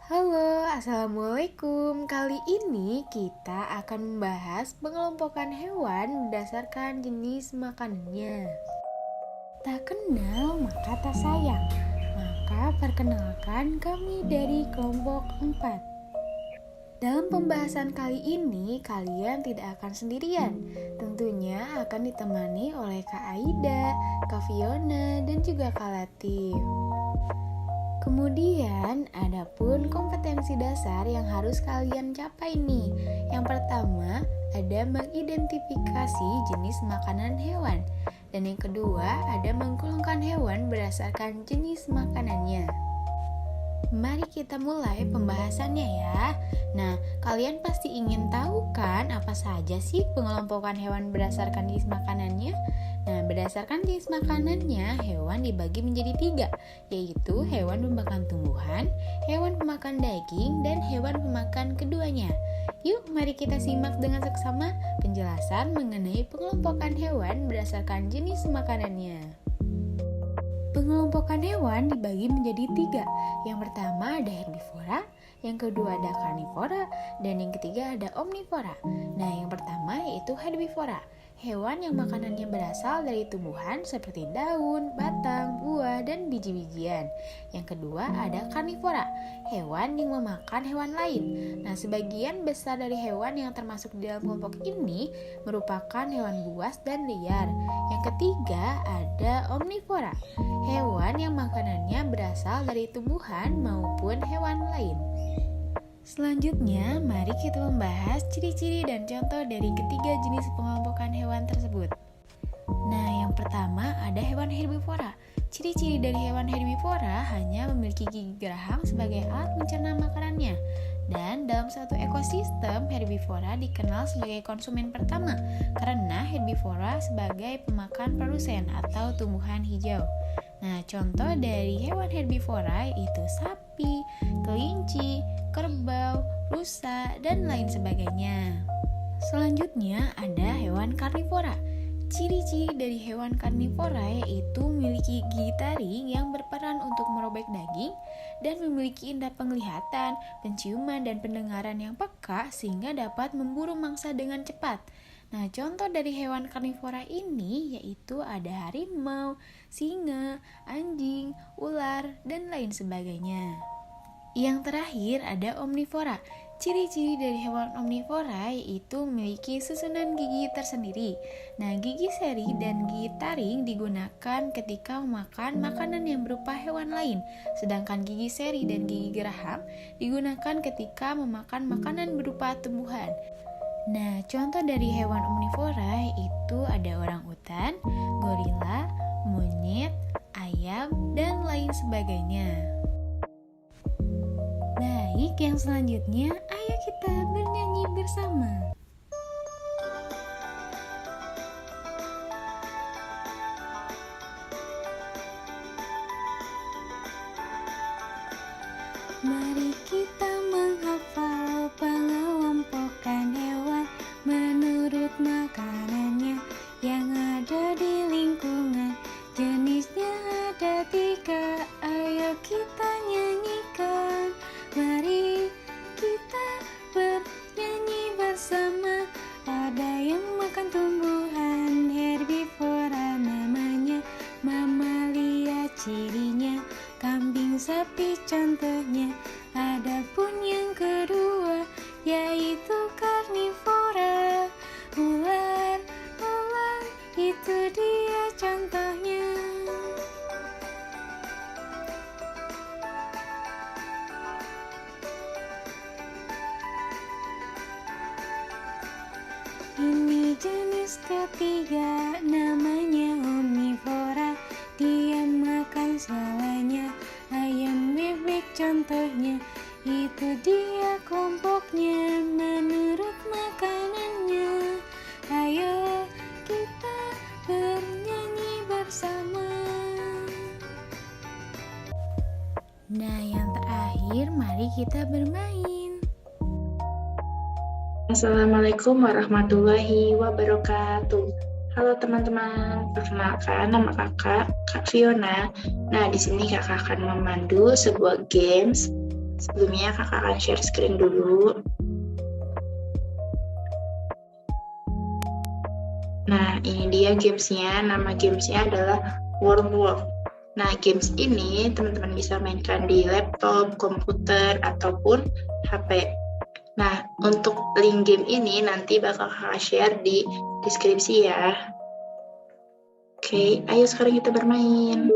Halo, Assalamualaikum. Kali ini kita akan membahas pengelompokan hewan berdasarkan jenis makanannya. Tak kenal maka tak sayang. Maka perkenalkan kami dari kelompok 4. Dalam pembahasan kali ini, kalian tidak akan sendirian. Tentunya akan ditemani oleh Kak Aida, Kak Fiona, dan juga Kak Latif. Kemudian, ada pun kompetensi dasar yang harus kalian capai nih. Yang pertama, ada mengidentifikasi jenis makanan hewan. Dan yang kedua, ada menggolongkan hewan berdasarkan jenis makanannya. Mari kita mulai pembahasannya ya. Nah, kalian pasti ingin tahu kan apa saja sih pengelompokan hewan berdasarkan jenis makanannya? Nah, berdasarkan jenis makanannya, hewan dibagi menjadi 3, yaitu hewan pemakan tumbuhan, hewan pemakan daging, dan hewan pemakan keduanya. Yuk, mari kita simak dengan seksama penjelasan mengenai pengelompokan hewan berdasarkan jenis makanannya. Pengelompokan hewan dibagi menjadi 3. Yang pertama ada herbivora, yang kedua ada karnivora, dan yang ketiga ada omnivora. Nah, yang pertama yaitu herbivora. Hewan yang makanannya berasal dari tumbuhan seperti daun, batang, buah, dan biji-bijian. Yang kedua ada karnivora, hewan yang memakan hewan lain. Nah, sebagian besar dari hewan yang termasuk di dalam kelompok ini merupakan hewan buas dan liar. Yang ketiga ada omnivora, hewan yang makanannya berasal dari tumbuhan maupun hewan lain. Selanjutnya, mari kita membahas ciri-ciri dan contoh dari ketiga jenis pengelompokan hewan tersebut. Nah, yang pertama ada hewan herbivora. Ciri-ciri dari hewan herbivora hanya memiliki gigi geraham sebagai alat mencerna makanannya. Dan dalam suatu ekosistem, herbivora dikenal sebagai konsumen pertama karena herbivora sebagai pemakan produsen atau tumbuhan hijau. Nah, contoh dari hewan herbivora itu sapi, kelinci, kerbau, rusa, dan lain sebagainya. Selanjutnya ada hewan karnivora. Ciri-ciri dari hewan karnivora yaitu memiliki gigi taring yang berperan untuk merobek daging dan memiliki indera penglihatan, penciuman, dan pendengaran yang peka sehingga dapat memburu mangsa dengan cepat. Nah, contoh dari hewan karnivora ini yaitu ada harimau, singa, anjing, ular, dan lain sebagainya. Yang terakhir ada omnivora. Ciri-ciri dari hewan omnivora yaitu memiliki susunan gigi tersendiri. Nah, gigi seri dan gigi taring digunakan ketika memakan makanan yang berupa hewan lain, sedangkan gigi seri dan gigi geraham digunakan ketika memakan makanan berupa tumbuhan. Nah, contoh dari hewan omnivora itu ada orangutan, gorila, monyet, ayam, dan lain sebagainya. Baik, yang selanjutnya ayo kita bernyanyi bersama. Mari kita menghafal pengelompokan hewan menurut makanannya yang ada di lingkungan. Jenisnya ada 3, ayo kita nyanyikan. Mari kita bernyanyi bersama. Ada yang makan tumbuhan, herbivora namanya, mamalia cirinya, kambing, sapi contohnya. Adapun yang kedua yaitu karnivora, ular, itu dia contohnya. Ini jenis ketiga namanya omnivora. Dia makan segalanya, ayam, bebek contohnya. Itu dia kelompoknya menurut makanannya. Ayo kita bernyanyi bersama. Nah, yang terakhir mari kita bermain. Assalamualaikum warahmatullahi wabarakatuh. Halo teman-teman, perkenalkan nama kakak, Kak Fiona. Nah, di sini kakak akan memandu sebuah games Sebelumnya kakak akan share screen dulu. Nah, ini dia gamesnya. Nama gamesnya adalah World Wolf. Nah, games ini teman-teman bisa mainkan di laptop, komputer, ataupun HP. Nah, untuk link game ini nanti bakal kakak share di deskripsi ya. Oke, ayo sekarang kita bermain.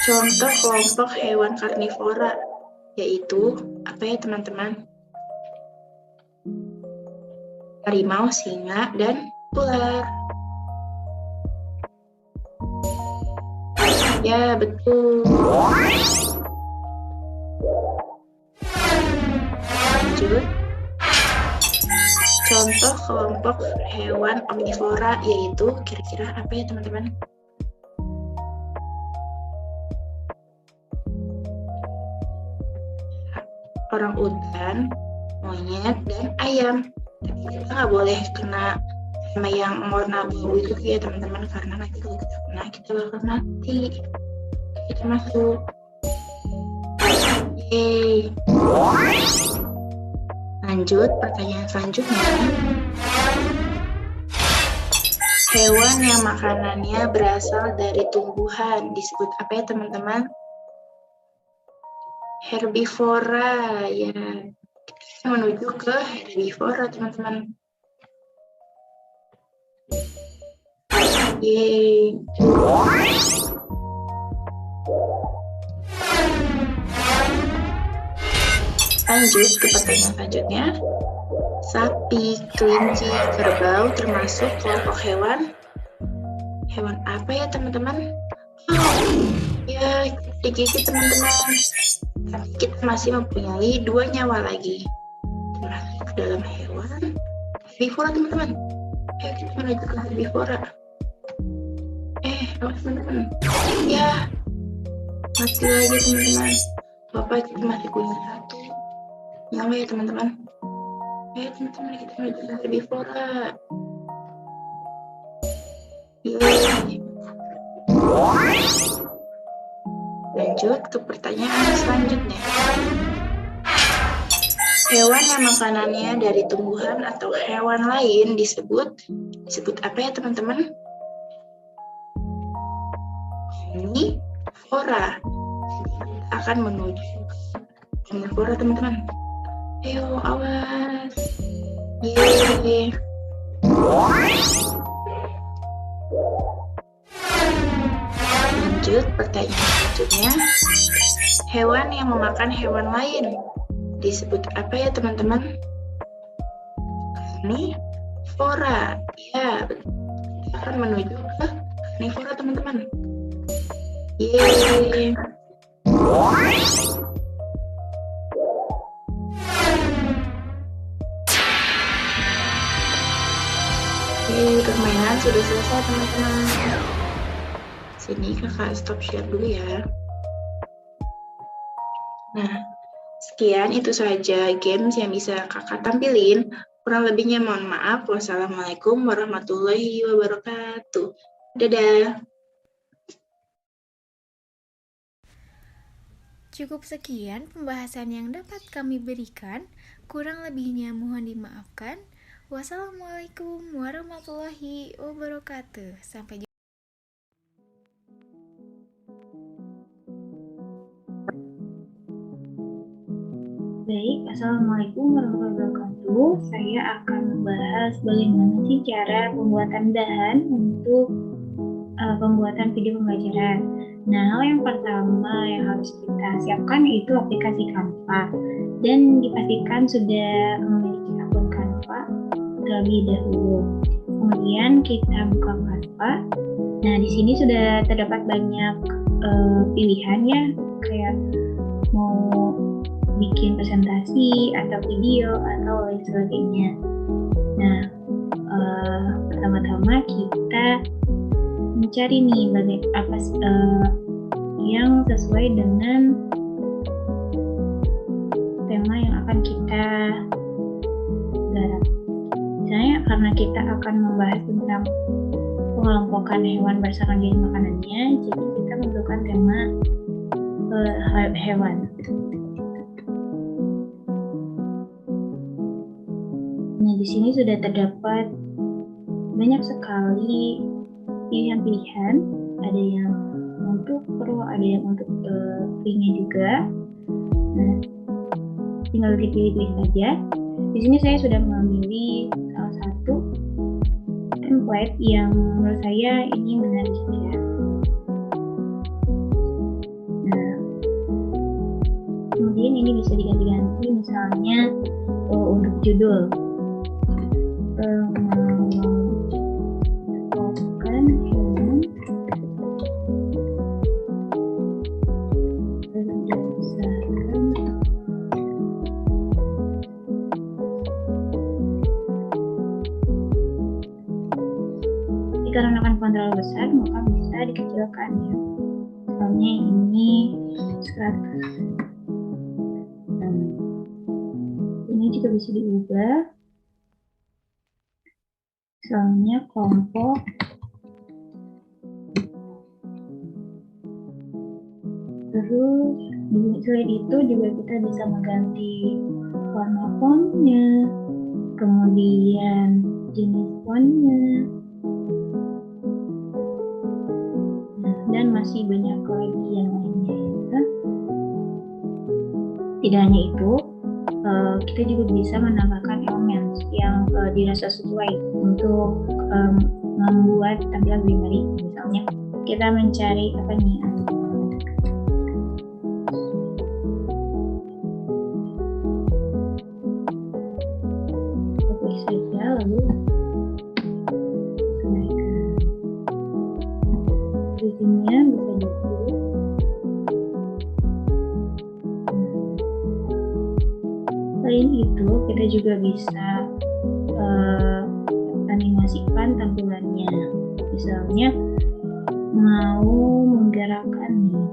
Contoh kelompok hewan karnivora, yaitu apa ya teman-teman? Harimau, singa, dan ular. Ya, betul. Lanjut. Contoh kelompok hewan omnivora, yaitu kira-kira apa ya teman-teman? Orangutan, monyet, dan ayam. Tapi kita nggak boleh kena sama yang warna bau itu ya teman-teman, karena nanti kalau kita kena kita bakal mati. Kita masuk. Yeay. Lanjut, pertanyaan selanjutnya. Hewan yang makanannya berasal dari tumbuhan disebut apa ya teman-teman? Herbivora, ya. Kita menuju ke herbivora teman-teman. Yeay. Lanjut ke pertanyaan selanjutnya. Sapi, kelinci, kerbau termasuk kelompok hewan. Hewan apa ya teman-teman? Oh, ya digigit teman-teman. Tapi kita masih mempunyai 2 nyawa lagi. Termasuk ke dalam hewan herbivora teman-teman. Ayo kita menuju ke herbivora. Awas teman-teman. Ya, mati lagi teman-teman. Bapak kita masih punya 1 nyawa ya teman-teman. Ayo teman-teman kita menuju ke herbivora. Yeay. Lanjut ke pertanyaan selanjutnya. Hewan yang makanannya dari tumbuhan atau hewan lain disebut apa ya teman-teman? Omnivora. Kita akan menuju omnivora teman-teman. Ayo awas. Yeay. Lanjut pertanyaan selanjutnya. Hewan yang memakan hewan lain disebut apa ya teman-teman? Karnivora. Ya, kita akan menuju ke karnivora teman-teman. Yeay. Oke, permainan sudah selesai teman-teman. Sini kakak stop share dulu ya. Nah, sekian itu saja games yang bisa kakak tampilin. Kurang lebihnya mohon maaf. Wassalamualaikum warahmatullahi wabarakatuh. Dadah. Cukup sekian pembahasan yang dapat kami berikan. Kurang lebihnya mohon dimaafkan. Wassalamualaikum warahmatullahi wabarakatuh. Sampai jumpa. Baik, Assalamualaikum warahmatullahi wabarakatuh. Saya akan membahas bagaimana sih cara pembuatan dahan untuk pembuatan video pembelajaran. Nah, hal yang pertama yang harus kita siapkan yaitu aplikasi Canva, dan dipastikan sudah memiliki akun Canva terlebih dahulu. Kemudian kita buka Canva. Nah, di sini sudah terdapat banyak pilihan ya, kayak mau bikin presentasi atau video atau lain sebagainya. Nah, pertama-tama kita mencari nih apa yang sesuai dengan tema yang akan kita garap. Misalnya karena kita akan membahas tentang pengelompokan hewan berdasarkan jenis makanannya, jadi kita membutuhkan tema hewan. Nah, di sini sudah terdapat banyak sekali pilihan-pilihan, ada yang untuk pro, ada yang untuk free-nya juga. Nah, tinggal dipilih-pilih saja. Di sini saya sudah memilih salah satu template yang menurut saya ini menarik ya. Nah, kemudian ini bisa diganti-ganti, misalnya untuk judul mengelompokan hewan berdasarkan dikarenakan font terlalu besar maka bisa dikecilkan ya. Misalnya ini 100. Ini juga bisa diubah. Misalnya kelompok terus selain itu juga kita bisa mengganti warna fontnya, kemudian jenis fontnya, dan masih banyak lagi yang lainnya ya. Tidak hanya itu, kita juga bisa menambahkan elements yang dirasa sesuai untuk membuat tampilan lebih menarik. Misalnya kita mencari apa nih? Klik saja lalu sesuaikan reviewnya bisa dipilih. Selain itu, kita juga bisa animasikan tampilannya. Misalnya mau menggerakkan nih,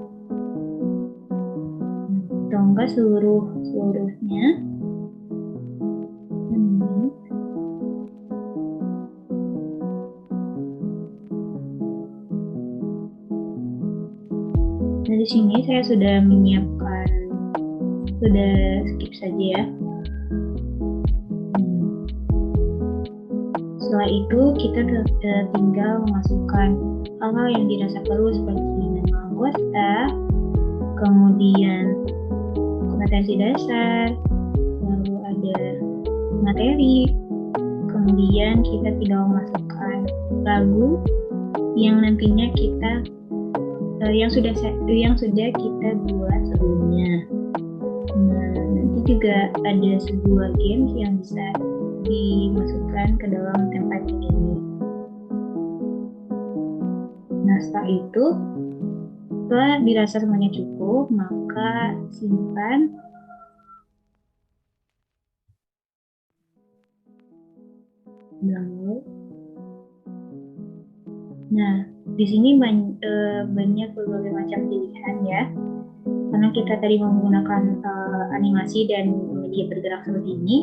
atau enggak seluruhnya. Nah, di sini saya sudah menyiapkan, sudah skip saja ya. Setelah itu kita tinggal memasukkan hal-hal yang dirasa perlu seperti nama anggota, kemudian kompetensi dasar, lalu ada materi, kemudian kita tinggal memasukkan lagu yang nantinya kita yang sudah kita buat sebelumnya. Nah, nanti juga ada sebuah games yang bisa dimasukkan ke dalam template ini. Nah, setelah itu, setelah dirasa semuanya cukup, maka simpan. Download. Nah, di sini banyak berbagai macam pilihan ya. Karena kita tadi menggunakan animasi dan media bergerak seperti ini,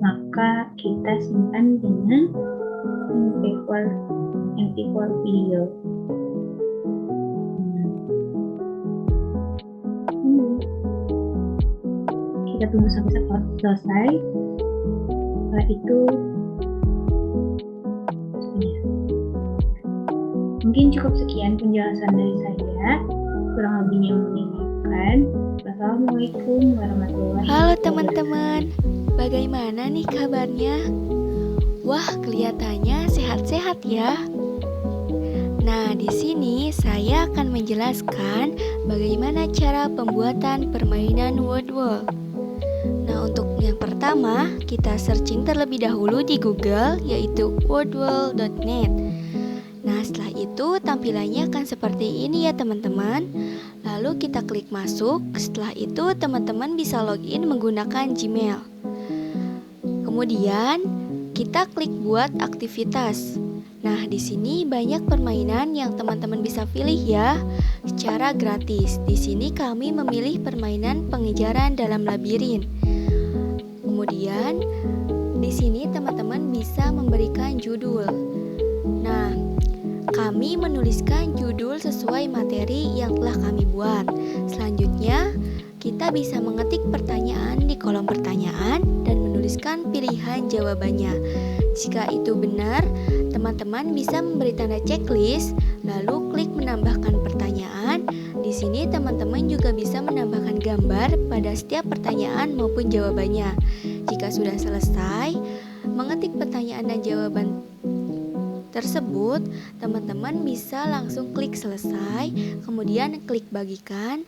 maka kita simpan dengan MP4 video. Kita tunggu sampai selesai. Setelah itu mungkin cukup sekian penjelasan dari saya. Kurang lebihnya mengingatkan. Wassalamualaikum warahmatullahi wabarakatuh. Halo teman-teman, bagaimana nih kabarnya? Wah, kelihatannya sehat-sehat ya. Nah, di sini saya akan menjelaskan bagaimana cara pembuatan permainan Wordwall. Nah, untuk yang pertama, kita searching terlebih dahulu di Google, yaitu wordwall.net. Nah, setelah itu tampilannya akan seperti ini ya teman-teman. Lalu kita klik masuk. Setelah itu teman-teman bisa login menggunakan Gmail. Kemudian kita klik buat aktivitas. Nah, di sini banyak permainan yang teman-teman bisa pilih ya secara gratis. Di sini kami memilih permainan pengejaran dalam labirin. Kemudian di sini teman-teman bisa memberikan judul. Nah, kami menuliskan judul sesuai materi yang telah kami buat. Selanjutnya, kita bisa mengetik pertanyaan di kolom pertanyaan dan menuliskan pilihan jawabannya. Jika itu benar, teman-teman bisa memberi tanda checklist, lalu klik menambahkan pertanyaan. Di sini teman-teman juga bisa menambahkan gambar pada setiap pertanyaan maupun jawabannya. Jika sudah selesai mengetik pertanyaan dan jawaban tersebut, teman-teman bisa langsung klik selesai, kemudian klik bagikan,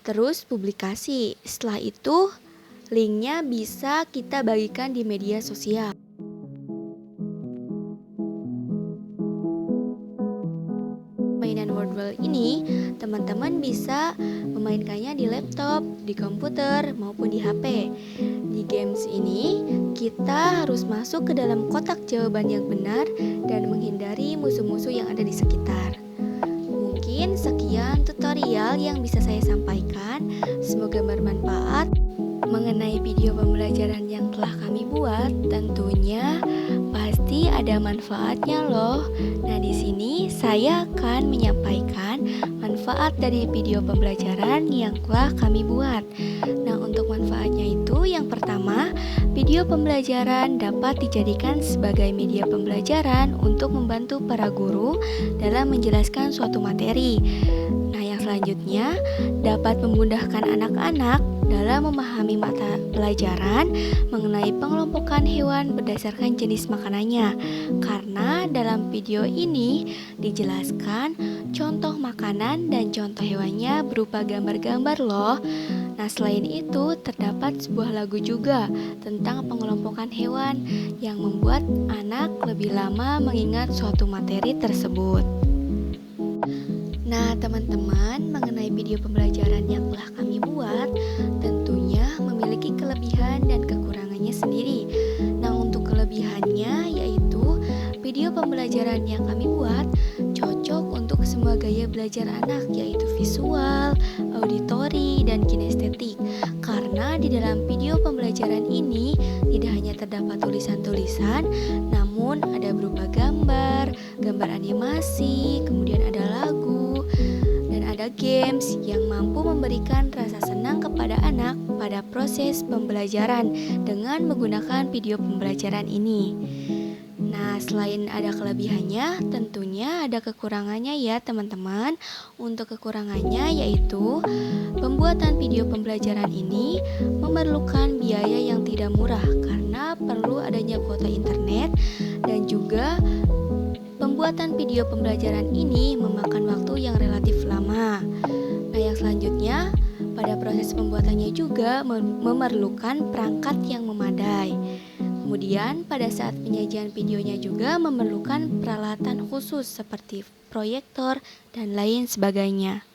terus publikasi. Setelah itu, linknya bisa kita bagikan di media sosial. Mainan Wordwall ini, teman-teman bisa memainkannya di laptop, di komputer, maupun di HP. Di games ini, kita harus masuk ke dalam kotak jawaban yang benar dan menghindari musuh-musuh yang ada di sekitar. Mungkin sekian tutorial yang bisa saya sampaikan. Semoga bermanfaat. Mengenai video pembelajaran yang telah kami buat, tentunya pasti ada manfaatnya loh. Nah, di sini saya akan menyampaikan manfaat dari video pembelajaran yang telah kami buat. Nah, untuk manfaatnya itu yang pertama, video pembelajaran dapat dijadikan sebagai media pembelajaran untuk membantu para guru dalam menjelaskan suatu materi. Nah, yang selanjutnya dapat memudahkan anak-anak dalam memahami mata pelajaran mengenai pengelompokan hewan berdasarkan jenis makanannya. Karena dalam video ini dijelaskan contoh makanan dan contoh hewannya berupa gambar-gambar loh. Nah, selain itu terdapat sebuah lagu juga tentang pengelompokan hewan yang membuat anak lebih lama mengingat suatu materi tersebut. Nah, teman-teman, mengenai video pembelajaran yang telah kami buat, tentunya memiliki kelebihan dan kekurangannya sendiri. Nah, untuk kelebihannya yaitu video pembelajaran yang kami buat cocok untuk semua gaya belajar anak, yaitu visual, auditori, dan kinestetik. Karena di dalam video pembelajaran ini tidak hanya terdapat tulisan-tulisan, namun ada berupa gambar, gambar animasi, kemudian ada lagu, dan ada games yang mampu memberikan rasa senang kepada anak pada proses pembelajaran dengan menggunakan video pembelajaran ini. Nah, selain ada kelebihannya, tentunya ada kekurangannya ya teman-teman. Untuk kekurangannya yaitu pembuatan video pembelajaran ini memerlukan biaya yang tidak murah karena perlu adanya kuota internet, dan juga pembuatan video pembelajaran ini memakan waktu yang relatif lama. Nah, yang selanjutnya pada proses pembuatannya juga memerlukan perangkat yang memadai. Kemudian pada saat penyajian videonya juga memerlukan peralatan khusus seperti proyektor dan lain sebagainya.